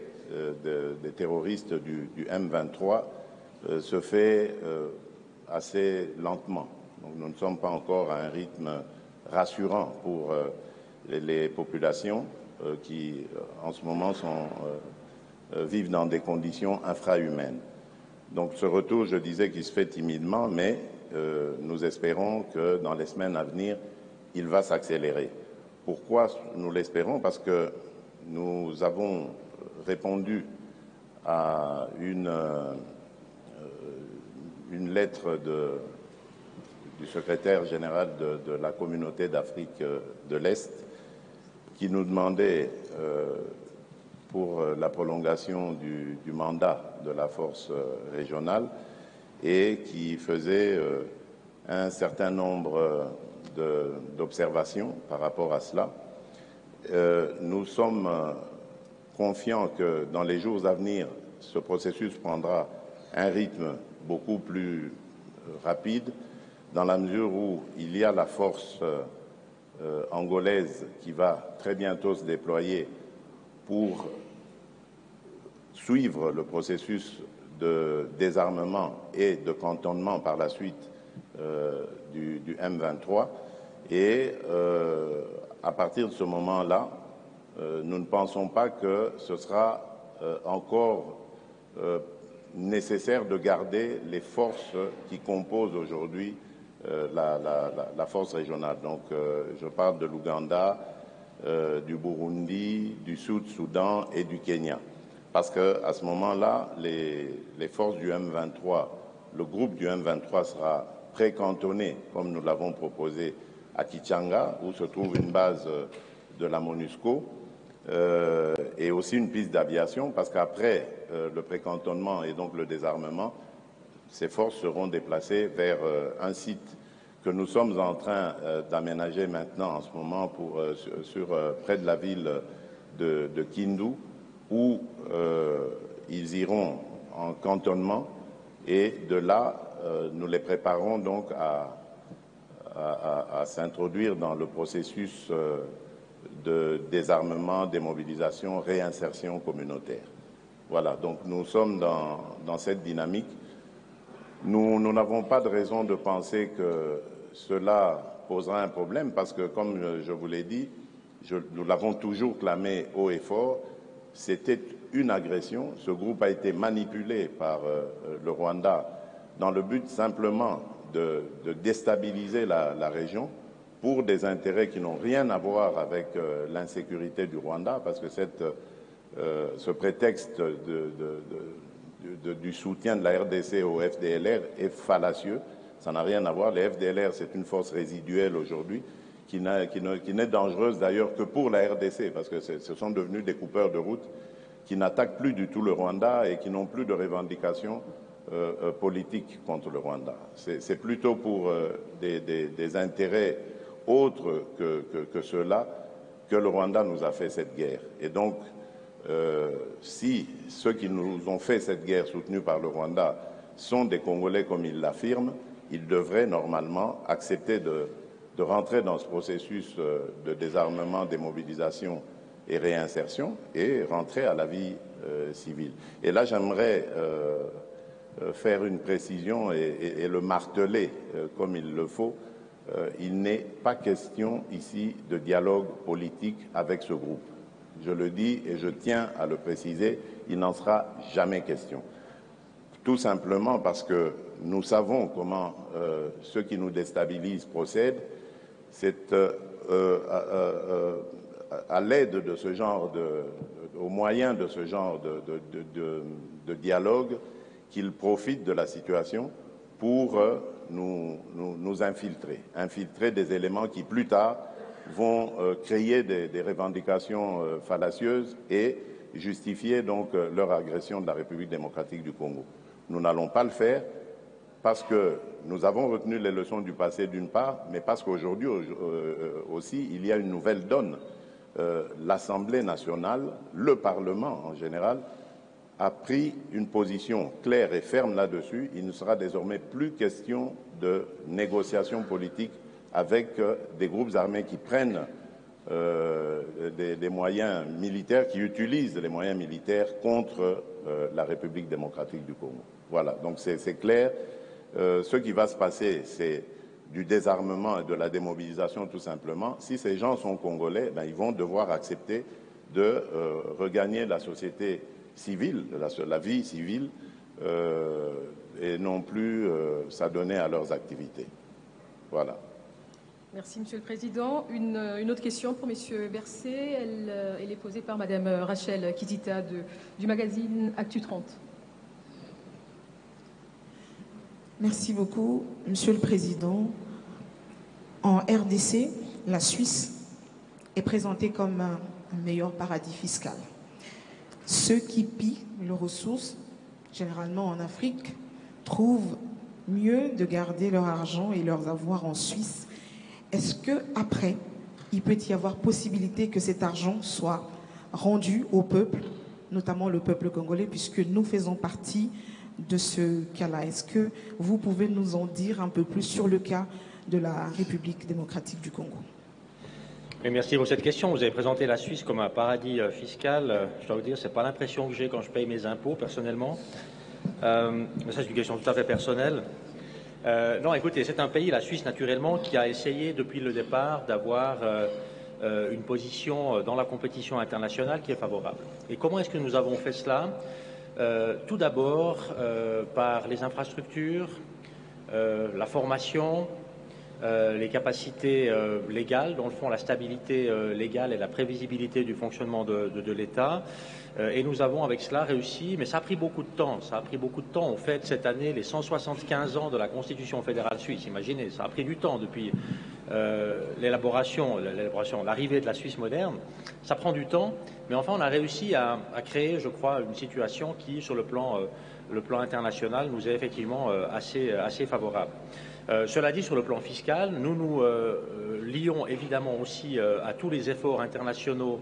[SPEAKER 4] des terroristes du M23 se fait assez lentement. Donc nous ne sommes pas encore à un rythme rassurant pour les populations qui, en ce moment, vivent dans des conditions infrahumaines. Donc ce retour, je disais qu'il se fait timidement, mais nous espérons que dans les semaines à venir, il va s'accélérer. Pourquoi nous l'espérons? Parce que nous avons répondu à une lettre du secrétaire général de la communauté d'Afrique de l'Est qui nous demandait pour la prolongation du mandat de la force régionale et qui faisait un certain nombre d'observations par rapport à cela. Nous sommes confiants que dans les jours à venir, ce processus prendra un rythme beaucoup plus rapide dans la mesure où il y a la force angolaise qui va très bientôt se déployer pour suivre le processus de désarmement et de cantonnement par la suite du M23. Et à partir de ce moment-là, nous ne pensons pas que ce sera encore nécessaire de garder les forces qui composent aujourd'hui la force régionale. Donc, je parle de l'Ouganda, du Burundi, du Sud-Soudan et du Kenya. Parce qu'à ce moment-là, les forces du M23, le groupe du M23 sera précantonné, comme nous l'avons proposé, à Kichanga, où se trouve une base de la MONUSCO, et aussi une piste d'aviation, parce qu'après le précantonnement et donc le désarmement, ces forces seront déplacées vers un site que nous sommes en train d'aménager maintenant en ce moment près de la ville de Kindu, où ils iront en cantonnement, et de là, nous les préparons donc à s'introduire dans le processus de désarmement, démobilisation, réinsertion communautaire. Voilà, donc nous sommes dans cette dynamique. Nous n'avons pas de raison de penser que cela posera un problème, parce que, comme je vous l'ai dit, nous l'avons toujours clamé haut et fort, c'était une agression. Ce groupe a été manipulé par le Rwanda dans le but simplement de déstabiliser la région pour des intérêts qui n'ont rien à voir avec l'insécurité du Rwanda, parce que ce prétexte du soutien de la RDC au FDLR est fallacieux. Ça n'a rien à voir. Les FDLR, c'est une force résiduelle aujourd'hui qui n'est dangereuse d'ailleurs que pour la RDC, parce que ce sont devenus des coupeurs de route qui n'attaquent plus du tout le Rwanda et qui n'ont plus de revendications politiques contre le Rwanda. C'est plutôt pour des intérêts autres que ceux-là que le Rwanda nous a fait cette guerre. Et donc, si ceux qui nous ont fait cette guerre soutenue par le Rwanda sont des Congolais comme ils l'affirment, ils devraient normalement accepter de rentrer dans ce processus de désarmement, démobilisation et réinsertion, et rentrer à la vie civile. Et là, j'aimerais faire une précision et le marteler comme il le faut. Il n'est pas question ici de dialogue politique avec ce groupe. Je le dis et je tiens à le préciser, il n'en sera jamais question. Tout simplement parce que nous savons comment ceux qui nous déstabilisent procèdent. C'est à l'aide de ce genre au moyen de ce genre de dialogue qu'ils profitent de la situation pour nous infiltrer des éléments qui plus tard vont créer des revendications fallacieuses et justifier donc leur agression de la République démocratique du Congo. Nous n'allons pas le faire parce que nous avons retenu les leçons du passé d'une part, mais parce qu'aujourd'hui aussi il y a une nouvelle donne. L'Assemblée nationale, le Parlement en général, a pris une position claire et ferme là-dessus. Il ne sera désormais plus question de négociation politique avec des groupes armés qui prennent des moyens militaires, qui utilisent les moyens militaires contre la République démocratique du Congo. Voilà, donc c'est clair. Ce qui va se passer, c'est du désarmement et de la démobilisation tout simplement. Si ces gens sont congolais, ils vont devoir accepter de regagner la société civile, la vie civile, et non plus s'adonner à leurs activités. Voilà.
[SPEAKER 9] Merci, Monsieur le Président. Une autre question pour Monsieur Bercé. Elle est posée par Madame Rachel Kizita du magazine Actu 30.
[SPEAKER 14] Merci beaucoup, Monsieur le Président. En RDC, la Suisse est présentée comme un meilleur paradis fiscal. Ceux qui pillent leurs ressources, généralement en Afrique, trouvent mieux de garder leur argent et leurs avoirs en Suisse. Est-ce qu'après, il peut y avoir possibilité que cet argent soit rendu au peuple, notamment le peuple congolais, puisque nous faisons partie de ce cas-là? Est-ce que vous pouvez nous en dire un peu plus sur le cas de la République démocratique du Congo?
[SPEAKER 10] Et merci pour cette question. Vous avez présenté la Suisse comme un paradis fiscal. Je dois vous dire, ce n'est pas l'impression que j'ai quand je paye mes impôts, personnellement. Mais ça, c'est une question tout à fait personnelle. Non, écoutez, c'est un pays, la Suisse, naturellement, qui a essayé depuis le départ d'avoir une position dans la compétition internationale qui est favorable. Et comment est-ce que nous avons fait cela? Tout d'abord par les infrastructures, la formation, les capacités légales, dans le fond la stabilité légale et la prévisibilité du fonctionnement de l'État. Et nous avons avec cela réussi, mais ça a pris beaucoup de temps. Ça a pris beaucoup de temps. On fête cette année les 175 ans de la Constitution fédérale suisse. Imaginez, ça a pris du temps depuis l'arrivée de la Suisse moderne. Ça prend du temps, mais enfin on a réussi à créer, je crois, une situation qui, sur le plan international, nous est effectivement assez favorable. Cela dit, sur le plan fiscal, nous nous lions évidemment aussi à tous les efforts internationaux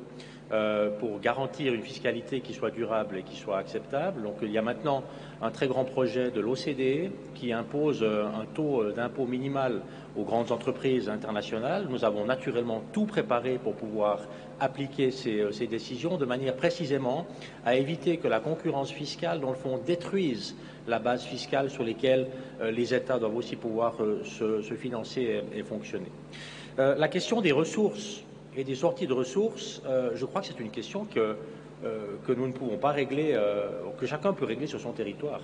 [SPEAKER 10] pour garantir une fiscalité qui soit durable et qui soit acceptable. Donc il y a maintenant un très grand projet de l'OCDE qui impose un taux d'impôt minimal aux grandes entreprises internationales. Nous avons naturellement tout préparé pour pouvoir appliquer ces décisions de manière précisément à éviter que la concurrence fiscale, dans le fond, détruise la base fiscale sur laquelle les États doivent aussi pouvoir se financer et fonctionner. La question des ressources et des sorties de ressources, je crois que c'est une question que nous ne pouvons pas régler, que chacun peut régler sur son territoire.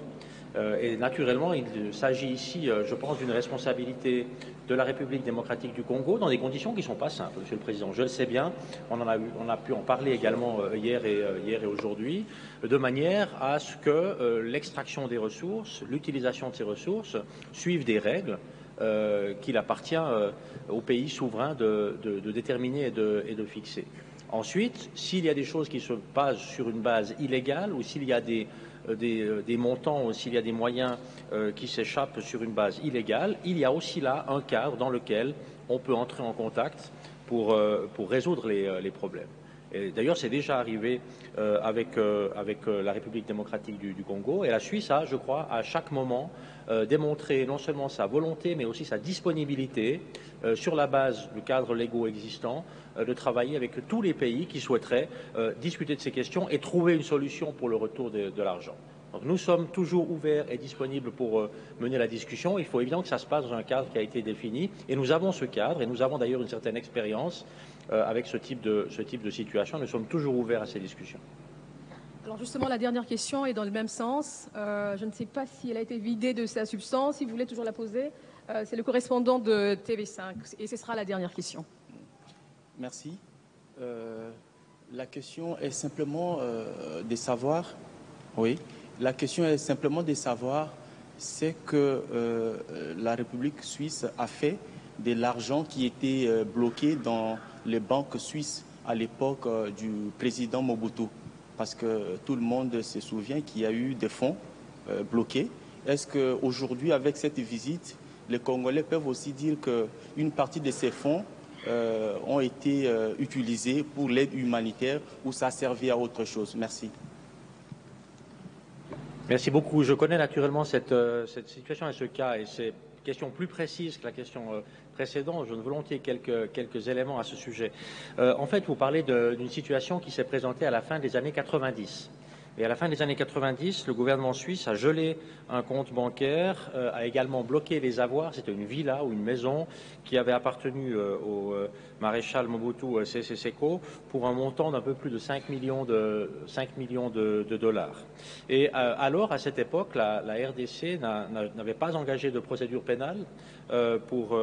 [SPEAKER 10] Et naturellement, il s'agit ici, je pense, d'une responsabilité de la République démocratique du Congo dans des conditions qui ne sont pas simples, Monsieur le Président. Je le sais bien, on a pu en parler également hier et aujourd'hui, de manière à ce que l'extraction des ressources, l'utilisation de ces ressources suivent des règles qu'il appartient aux pays souverains de déterminer et de fixer. Ensuite, s'il y a des choses qui se basent sur une base illégale ou s'il y a des montants ou s'il y a des moyens qui s'échappent sur une base illégale, il y a aussi là un cadre dans lequel on peut entrer en contact pour résoudre les problèmes. D'ailleurs, c'est déjà arrivé avec la République démocratique du Congo. Et la Suisse a, je crois, à chaque moment démontré non seulement sa volonté, mais aussi sa disponibilité, sur la base du cadre légaux existant, de travailler avec tous les pays qui souhaiteraient discuter de ces questions et trouver une solution pour le retour de l'argent. Donc, nous sommes toujours ouverts et disponibles pour mener la discussion. Il faut évidemment que ça se passe dans un cadre qui a été défini. Et nous avons ce cadre, et nous avons d'ailleurs une certaine expérience avec ce type de situation. Nous sommes toujours ouverts à ces discussions.
[SPEAKER 9] Alors justement, la dernière question est dans le même sens. Je ne sais pas si elle a été vidée de sa substance. Si vous voulez toujours la poser, c'est le correspondant de TV5. Et ce sera la dernière question.
[SPEAKER 15] Merci. La question est simplement de savoir... Oui. La question est simplement de savoir c'est que la République suisse a fait de l'argent qui était bloqué dans les banques suisses à l'époque du président Mobutu. Parce que tout le monde se souvient qu'il y a eu des fonds bloqués. Est-ce qu'aujourd'hui, avec cette visite, les Congolais peuvent aussi dire qu'une partie de ces fonds ont été utilisés pour l'aide humanitaire ou ça servait à autre chose? Merci.
[SPEAKER 10] Merci beaucoup. Je connais naturellement cette situation et ce cas, et c'est une question plus précise que la question précédente. Je donne volontiers quelques éléments à ce sujet. En fait, vous parlez d'une situation qui s'est présentée à la fin des années 90. Et à la fin des années 90, le gouvernement suisse a gelé un compte bancaire, a également bloqué les avoirs. C'était une villa ou une maison qui avait appartenu au maréchal Mobutu Sese Seko pour un montant d'un peu plus de 5 millions de dollars. Et alors, à cette époque, la RDC n'avait pas engagé de procédure pénale pour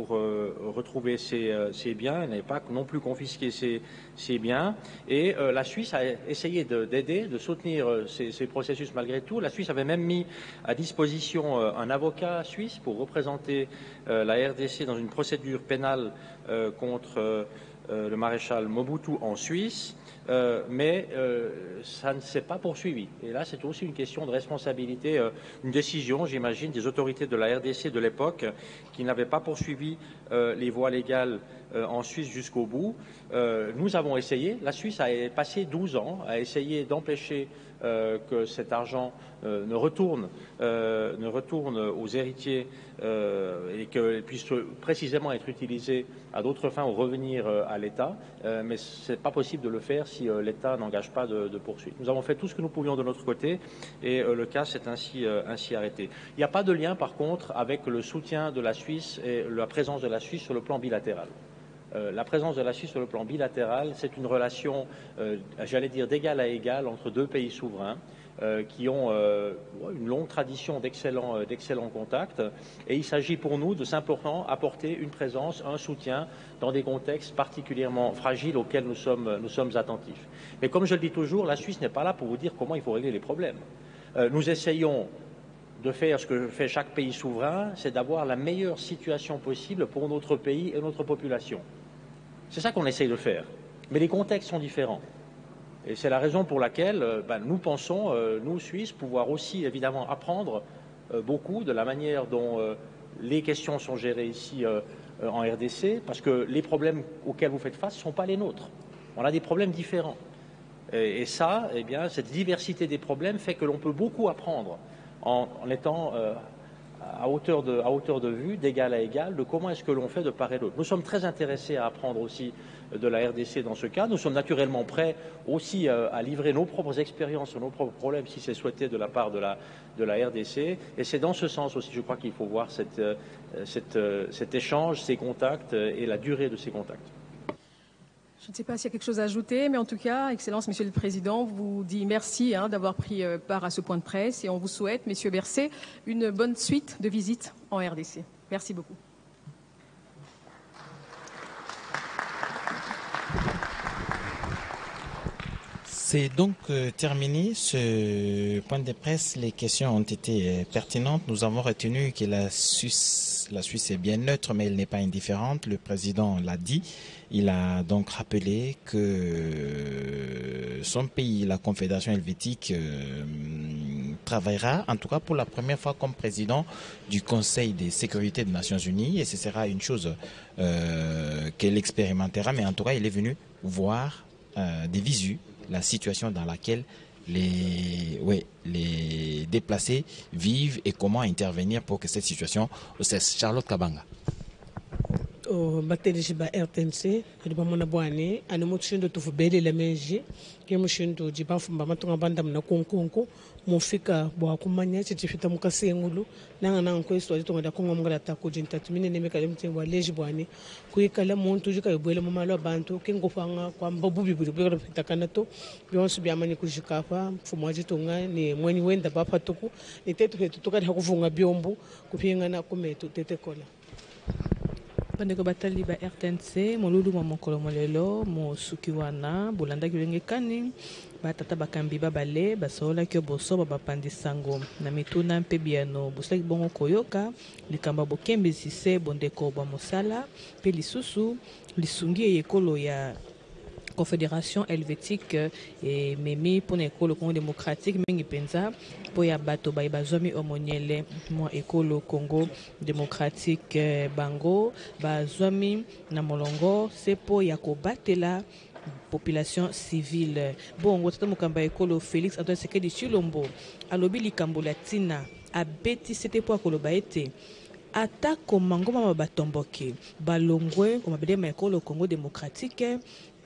[SPEAKER 10] retrouver ses biens. Elle n'avait pas non plus confisqué ses biens. Et la Suisse a essayé d'aider, de soutenir ces processus malgré tout. La Suisse avait même mis à disposition un avocat suisse pour représenter la RDC dans une procédure pénale contre le maréchal Mobutu en Suisse. Mais ça ne s'est pas poursuivi. Et là, c'est aussi une question de responsabilité, une décision, j'imagine, des autorités de la RDC de l'époque qui n'avaient pas poursuivi les voies légales en Suisse jusqu'au bout. Nous avons essayé, la Suisse a passé 12 ans à essayer d'empêcher que cet argent ne retourne aux héritiers et qu'il puisse précisément être utilisé à d'autres fins ou revenir à l'État. Mais ce n'est pas possible de le faire si l'État n'engage pas de poursuite. Nous avons fait tout ce que nous pouvions de notre côté et le cas s'est ainsi arrêté. Il n'y a pas de lien, par contre, avec le soutien de la Suisse et la présence de la Suisse sur le plan bilatéral. La présence de la Suisse sur le plan bilatéral, c'est une relation, j'allais dire, d'égal à égal entre deux pays souverains qui ont une longue tradition d'excellents contacts. Et il s'agit pour nous de simplement apporter une présence, un soutien dans des contextes particulièrement fragiles auxquels nous sommes attentifs. Mais comme je le dis toujours, la Suisse n'est pas là pour vous dire comment il faut régler les problèmes. Nous essayons de faire ce que fait chaque pays souverain, c'est d'avoir la meilleure situation possible pour notre pays et notre population. C'est ça qu'on essaye de faire. Mais les contextes sont différents. Et c'est la raison pour laquelle nous pensons, nous Suisses, pouvoir aussi évidemment apprendre beaucoup de la manière dont les questions sont gérées ici en RDC, parce que les problèmes auxquels vous faites face ne sont pas les nôtres. On a des problèmes différents. Et ça, eh bien, cette diversité des problèmes fait que l'on peut beaucoup apprendre en étant à hauteur de vue, d'égal à égal, de comment est-ce que l'on fait de part et d'autre. Nous sommes très intéressés à apprendre aussi de la RDC dans ce cas. Nous sommes naturellement prêts aussi à livrer nos propres expériences sur nos propres problèmes si c'est souhaité de la part de la RDC. Et c'est dans ce sens aussi, je crois qu'il faut voir cet échange, ces contacts et la durée de ces contacts.
[SPEAKER 9] Je ne sais pas s'il y a quelque chose à ajouter, mais en tout cas, Excellence, Monsieur le Président, vous dit merci d'avoir pris part à ce point de presse et on vous souhaite, Messieurs Berset, une bonne suite de visites en RDC. Merci beaucoup.
[SPEAKER 6] C'est donc terminé ce point de presse. Les questions ont été pertinentes. Nous avons retenu que la Suisse est bien neutre, mais elle n'est pas indifférente. Le président l'a dit. Il a donc rappelé que son pays, la Confédération helvétique, travaillera, en tout cas pour la première fois, comme président du Conseil de sécurité des Nations Unies. Et ce sera une chose qu'elle expérimentera. Mais en tout cas, il est venu voir des visus la situation dans laquelle les déplacés vivent et comment intervenir pour que cette situation cesse. Charlotte Kabanga.
[SPEAKER 16] Bateli ba RTNC riba mona bwane ani mutshindo tufubeli la meji ke mushindo jiba fumba matunga banda mna konkonko mufika bwa kumanya chitifita mukasengulu nanga nanga ko histoire to ngada kongo ngala ta ko jinta tumine ne mekale mtengwa leji bwane kuikala muntu jika yobwele mu malo abantu ke ngofanga kwa mbabubi buli bwera fitakana to byonse byamani kujikafa mfumo ajitunga ni mweni wenda bapha tuku ni tetu hetu tukali hakuvunga byombo kupinga na kumetu tetekola.
[SPEAKER 5] Bandeko batali ba RTNC molulu mwa mokolo molelo mo sukiwana bolanda kilenge kani batata bakambi babale basola kyo boso bapandi sango na mituna mpe biano bosaki bongo koyoka likamba bokembe sise bondeko ba mosala pe lisusu lisungi ekolo ya Confédération helvétique et memi pour l'école Congo démocratique mingi penza pour ya bato ba bazwami omoniele mo ekolo Congo démocratique bango bazwami na molongo c'est pour ya kobatela population civile bongo tata mukamba ekolo Félix Antoine Sekedi Chilombo alobi likambo latina abeti c'était pour koloba ete ata komango mama batomboke balongwe komabede ma ekolo Congo démocratique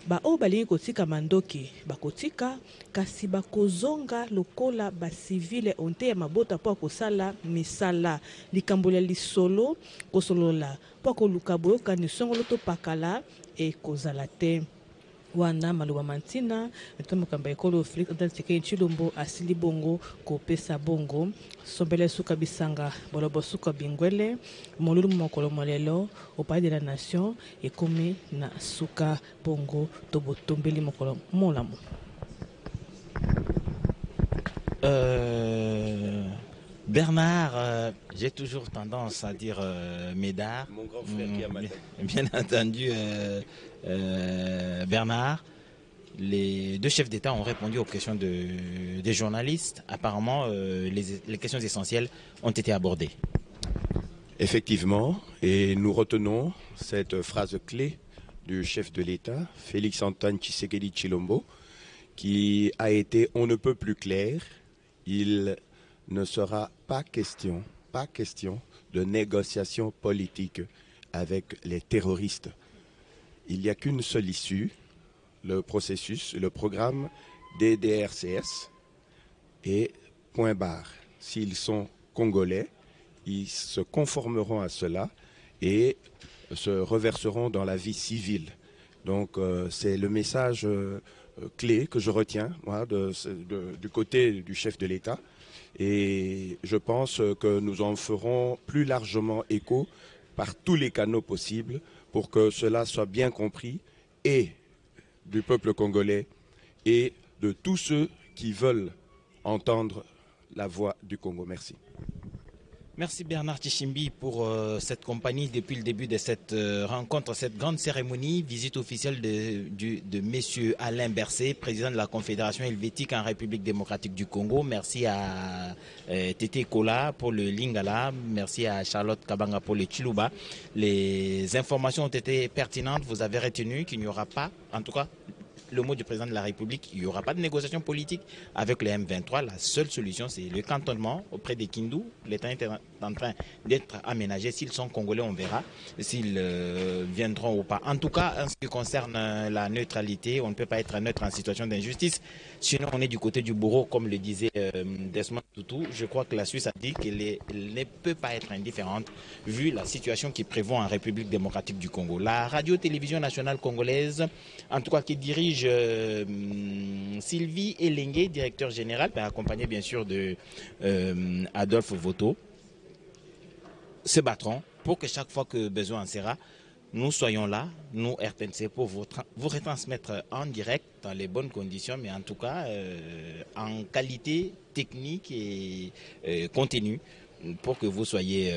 [SPEAKER 5] ba o balingi kotika mandoki bakotika kasi bakozonga lokola ba civile onte ya mabota po kosala misala likambo ya lisolo kosolola po koluka boyoka ni songolo to pakala e kozala te wana maluba mantina etomokamba ekolo Félix Antoine Sekedi Chilombo asili bongo kopesa bongo sombele suka bisanga bolobo suka bingwele molulu mokolo molelo au palais de la nation ekomi na suka bongo tobotombeli mokolo molamu.
[SPEAKER 6] Bernard, j'ai toujours tendance à dire Médard.
[SPEAKER 8] Mon grand frère qui a mal.
[SPEAKER 6] Bien entendu, Bernard. Les deux chefs d'État ont répondu aux questions des journalistes. Apparemment, les questions essentielles ont été abordées.
[SPEAKER 8] Effectivement, et nous retenons cette phrase clé du chef de l'État, Félix Antoine Tshisekedi Chilombo, qui a été on ne peut plus clair. Il ne sera pas question de négociation politique avec les terroristes. Il n'y a qu'une seule issue, le processus, le programme DDRCS et point barre. S'ils sont congolais, ils se conformeront à cela et se reverseront dans la vie civile. Donc c'est le message clé que je retiens moi, du côté du chef de l'État. Et je pense que nous en ferons plus largement écho par tous les canaux possibles pour que cela soit bien compris et du peuple congolais et de tous ceux qui veulent entendre la voix du Congo. Merci.
[SPEAKER 6] Merci Bernard Tchimbi pour cette compagnie depuis le début de cette rencontre, cette grande cérémonie, visite officielle de Monsieur Alain Berset, président de la Confédération helvétique en République démocratique du Congo. Merci à Tété Kola pour le Lingala, merci à Charlotte Kabanga pour le Chiluba. Les informations ont été pertinentes, vous avez retenu qu'il n'y aura pas, en tout cas, le mot du président de la République, il n'y aura pas de négociation politique avec le M23. La seule solution, c'est le cantonnement auprès des Kindou. L'État est en train d'être aménagé. S'ils sont congolais, on verra s'ils viendront ou pas. En tout cas, en ce qui concerne la neutralité, on ne peut pas être neutre en situation d'injustice. Sinon, on est du côté du bourreau, comme le disait Desmond Tutu. Je crois que la Suisse a dit qu'elle ne peut pas être indifférente vu la situation qui prévaut en République démocratique du Congo. La radio-télévision nationale congolaise, en tout cas qui dirige Sylvie Elengue, directeur général, accompagné bien sûr de Adolphe Voto, se battront pour que chaque fois que besoin en sera, nous soyons là, nous RTNC, pour vous retransmettre en direct dans les bonnes conditions, mais en tout cas en qualité technique et continue, pour que vous soyez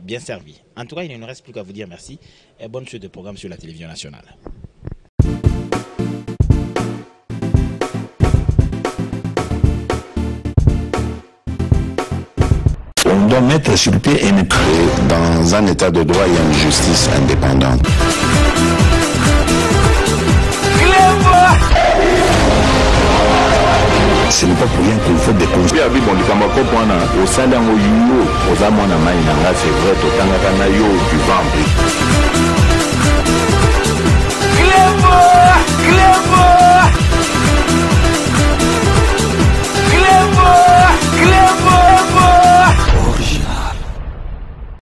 [SPEAKER 6] bien servis. En tout cas, il ne nous reste plus qu'à vous dire merci et bonne suite de programme sur la télévision nationale.
[SPEAKER 1] On doit mettre sur pied et créer dans un état de droit et une justice indépendante. Ce n'est pas pour rien qu'il faut des construire. C'est vrai, tu vas